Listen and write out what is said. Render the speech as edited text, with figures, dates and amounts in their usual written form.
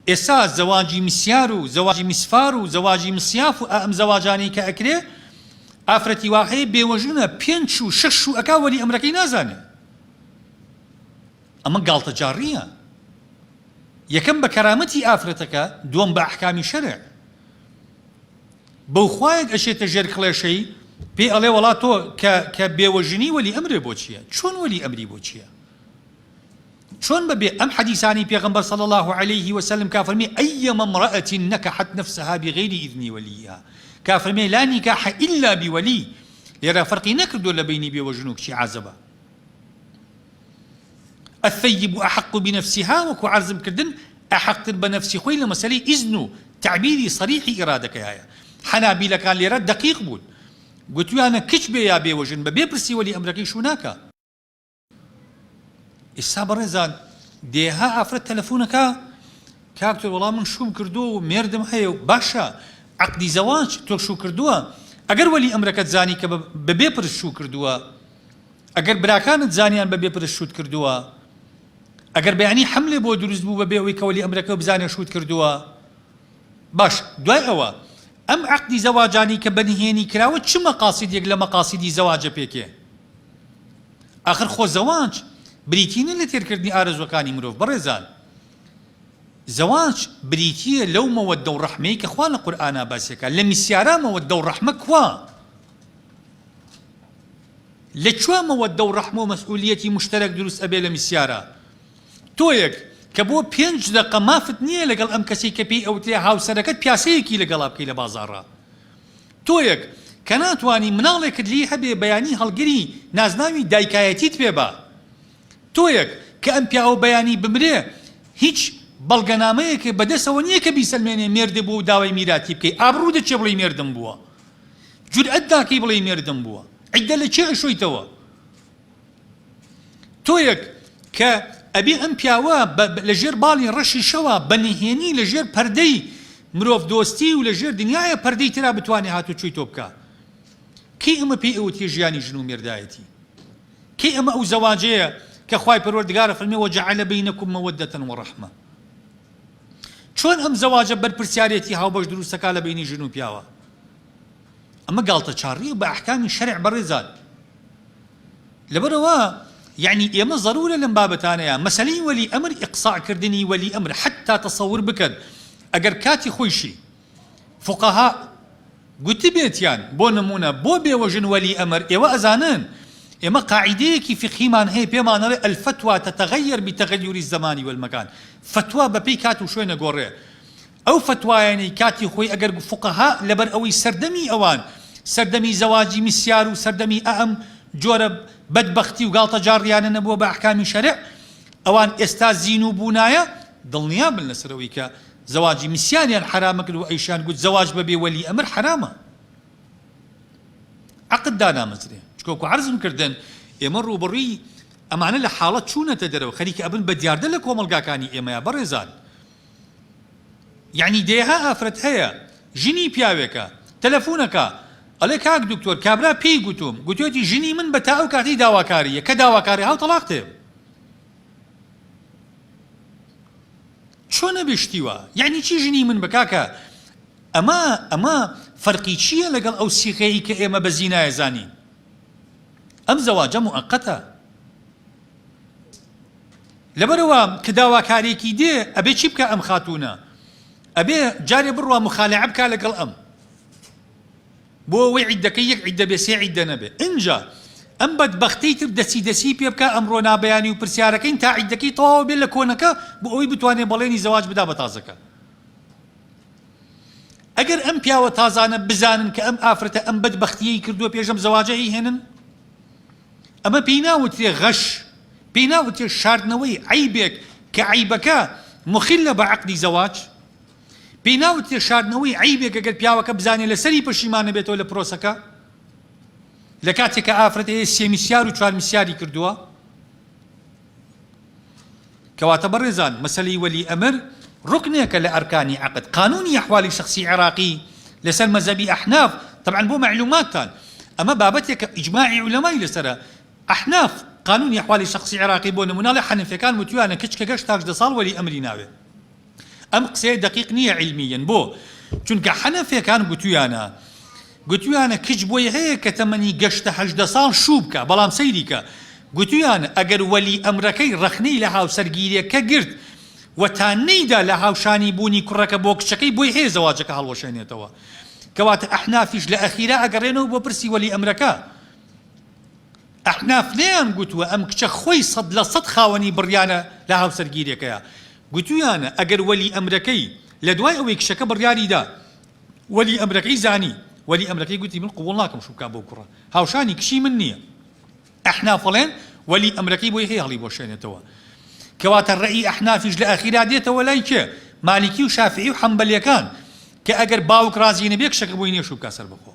ئێستا زەواجی مسیار و زەواجی مسفار و زەواجی مسیاف و ئەم زەواجانی کە ئەکرێ ئافرەتی واقعی بێوەژنە 5 و 6 و ئەکا وەلی ئەمرەکەی نازانێ. ئەمە گاڵتە جاڕیە. یەکەم بە کەرامەتی ئافرەتەکە، دووەم بە ئەحکامی شەرع. بەو خوایەک ئەشێتە ژێر کڵێشەی پێ ئەڵێ وڵا تۆ کە بێوەژنی وەلی ئەمرێ بۆ چییە؟ چۆن وەلی ئەمری بۆ چییە؟ چۆن بەبێ ئەم حەدیثانی پێغەمبەر صلی الله عليه وسلم کافرمێ ئەیەمە امرأة نكحت نفسها بغير إذن وليها، کافرمێ لا نکاح إلا بولي. لێرە فەرقی نەکردو لە بینی بێوەژن و کچی عازەبە. الثيب أحق بنفسها وكو عرضم كردن أحق بنفسي خوي لمسألة إذن تعبيري صريح إرادك يايا. حنابلة كان ليراد دقيق بود قلت له أنا كش بيا بيوجن ببيبرسي ولي أمرك شو ناكا السابر رزان ديها أفرد تلفونك كاكتر والله من شو مكردو ميردم هيو باشا عقدي زواج تو شو كردوها أجر ولي أمرك تزاني ببيبرس شو كردوها أجر براكان تزانيان ببيبرس شو كردوها أجر بيعني حملة بو دروز بو ببيوي كولي أمرك بزاني شو كردوها باش دواي أوا أم عقدي زواجاني كبنهيني كراوة شو مقاصد يقل مقاصدي زواج بيكي آخر خو زواج بريتين اللي تركردني آرز وكاني مروف برزان زواج بريتية لو مودة ورحمة كخوانا قرآن باسيكا لمسيارا مودة ورحمة كوا لچوا مودة ورحمة ومسؤوليتي مشترك دروس أبي لمسيارا تويك كبو 5 دقة ما فتنية لقل أم كسي كبي أو تي هاو سركت بياسيكي لقل أبكي لبازارا تويك كانت واني منالك اللي هبي بياني هالقري نازناوي دايكايتي تبيبا تويك كأم بياو بياني بمري هيج بلغنامەیەکێ بەدەستەوە نییە کە بیسەلمێنێ مێردە بوو داوای میراتی بکەی ئابڕوو دەچێ بڵێی مێردم بووە جورئەت داکەی بڵێی مێردم بووە عیددە لە چێ ئەشۆیتەوە تۆیەک کە ئەبێ ئەم پیاوە لەژێر باڵی ڕەشی شەوە بەنهێنی لەژێر پەردەی مرۆڤ دۆستی و لەژێر دنیایە پەردەی ترا بتوانێ هاتو چووی تۆ بکە کەی ئەمە پێی ئەوتیە ژیانی ژن و مێردایەتی کەی ئەمە ئەو زەواجەیە کە خوای پەروەردگارە فەرمێ وەجەعەلە بەینەکوم مەوەدەتەن وەڕەحمە چۆن ئەم زەواجە بەرپرسیارەتی هاوبەش دروستەکا لە بینی ژن و پیاوە ئەمە گاڵتە چاڕیە بە ئەحکامی شەرع بەڕێزان لەبەرەوە یعنی ئێمە ضرورە لەم بابەتانەیە مەسەلەی وەلی ئەمر ئیقساعکردنی وەلی ئەمر حتا تەسەور بکەن ئەگەر کاتی خۆیشی فوقەها گوتبێتیان بۆ نمونە بۆ بێوەژن وەلی ئەمر ئێوە ئەزانن ئێمە قاعدەیەکی فقهیمان هەیە پێمانەڵێ الفتوى تتغير بتغير الزمان والمكان فتوى بەپێی کات و شوێنە گۆڕێ ئەو فتوایانەی کاتی خۆی ئەگەر فقەها لەبەر ئەوەی سەردەمی ئەوان سەردەمی زەواجی میسیار و سەردەمی ئەم جۆرە بەدبەختی و گاڵتە جاڕیانە نەبووە بە ئەحکامی شەرع ئەوان ئێستا زین و بوونایە دڵنیا بن لەسەرەوەی کە زەواجی میسیانیان حرامە کرد و ئەیشان گوت زەواج بەبێ وەلی ئەمر حرامە عەقد دانامەزرێ چکۆکو عەرزم کردن ئێمە ڕوبڕووی ئەمانە لە حاڵەت چوونەتە دەرەوە خەریکە ئەبن بە دیاردە لە کۆمەڵگاکانی ئێمەیە بەڕێزان یعنی دێها ئافرەت هەیە ژنی پیاوێکە تەلەفۆنەکە ئەڵێ کاک دکتۆر کابرا پێی گوتوم گوتوێتی ژنی من بە تا ئەو کاتی داواکاریە کە داواکاری هاو تەلاق تێ چۆن نەبیشتیوە یعنی چی ژنی من بکاکە ئەمە فەرقی چییە لەگەڵ ئەو سیغەیەی کە ئێمە بە زینایە زانین ئەم زەواجە موئەقەتە لەبەرەوە کە داواکارێکی دێ ئەبێ چی بکە ئەم خاتوونە ئەبێ جارێ بڕوە مخالعە بکە لەگەڵ ئەم بۆ ئەوەی عیددەکەی یەک عیددە بێ سێ عیددە نەبێ ئینجا ئەم بەدبەختەی تر دەسی پێ بکە ئەمڕۆ نابەیانی و پرسیارەکەین تا عیددەکەی تەواو بێت لە کۆنەکە بۆ ئەوەی بتوانێ بەڵێنی زەواج بدا بە تازەکە ئەگەر ئەم پیاوە تازانە بزانن کە ئەم ئافرەتە ئەم بەدبەختیەی کردووە پێشەم زەواجەی هێنن ئەمە پێی ناوترێ غەش پێی ناوترێ شاردنەوەی عیبێک کە عیبەکە مخلە بە عەقدی زەواج پێی ناوترێ شاردنەوەی عیبێک ئەگەر پیاوەکە بزانێ لەسەری پەشیمانە بێتەوە لە پرۆسەکە لە کاتێککە ئافرەت هەیە 3 میسیار و 4 میسیاری کردووە کەواتە بەڕێزان مەسەلەی وەلی ئەمر ڕوکنێکە لە ئەرکانی عەقد قانونی ئەحوالی شەخسی عێراقی لەسەر مەذهەبی ئەحناف طبعا بۆ معلوماتتان ئەمە بابەتێکە ئیجماعی عولەمای لەسەرە ئەحناف قانونی ئەحوالی شەخسی عێراقی بۆ نمونە لە حەنەفیەکان وتویانە کچکە گەشت تا 18 ساڵ وەلی ئەمری ناوێ ئەم قسەیە دقیق نییە علمیەن بۆ چونکە حەنەفیەکان گوتویانە کچ بۆی هەیە کە تەمەنی گەشتە 18 ساڵ شوو بکە بەڵام سەیریکە گوتویانە ئەگەر وەلی ئەمرەکەی ڕەخنەی لە هاوسەرگیریەکە گرت و تا نەیدا لە هاوشانی بوونی کوڕەکە بۆ کچەکەی بۆی هەیە زەواجەکە هەڵوەشێنێتەوە کەواتە ئەحنافیش لە ئەخیرا ئەگەڕێنەوە بۆ پرسی وەلی ئەمرەکە ئەحناف نەیان گوتووە ئەم کچە خۆی 100% خاوەنی بڕیانە لە هاوسەرگیریەکەیە گوتویانە ئەگەر وەلی ئەمرەکەی لە دوای ئەوەی کچەکە بڕیاریدا وەلی ئەمرەکەی زانی وەلی ئەمرەکەی گوتی من قبوڵ ناکەم شوو بکات بۆ کوڕە هاوشانی کشی من نییە ئەحناف فڵێن وەلی ئەمرەکەی بۆی هەیە هەڵی بۆشێنێتەوە کەواتە ڕەئی ئەحنافیش لە ئەخیرا دێتەوە لای کێ مالیکی و شافعی و حەمبەلیەکان کە ئەگەر باوک ڕازی نەبێ کچەکە بۆی نییە شوو بکات سەر بەخۆ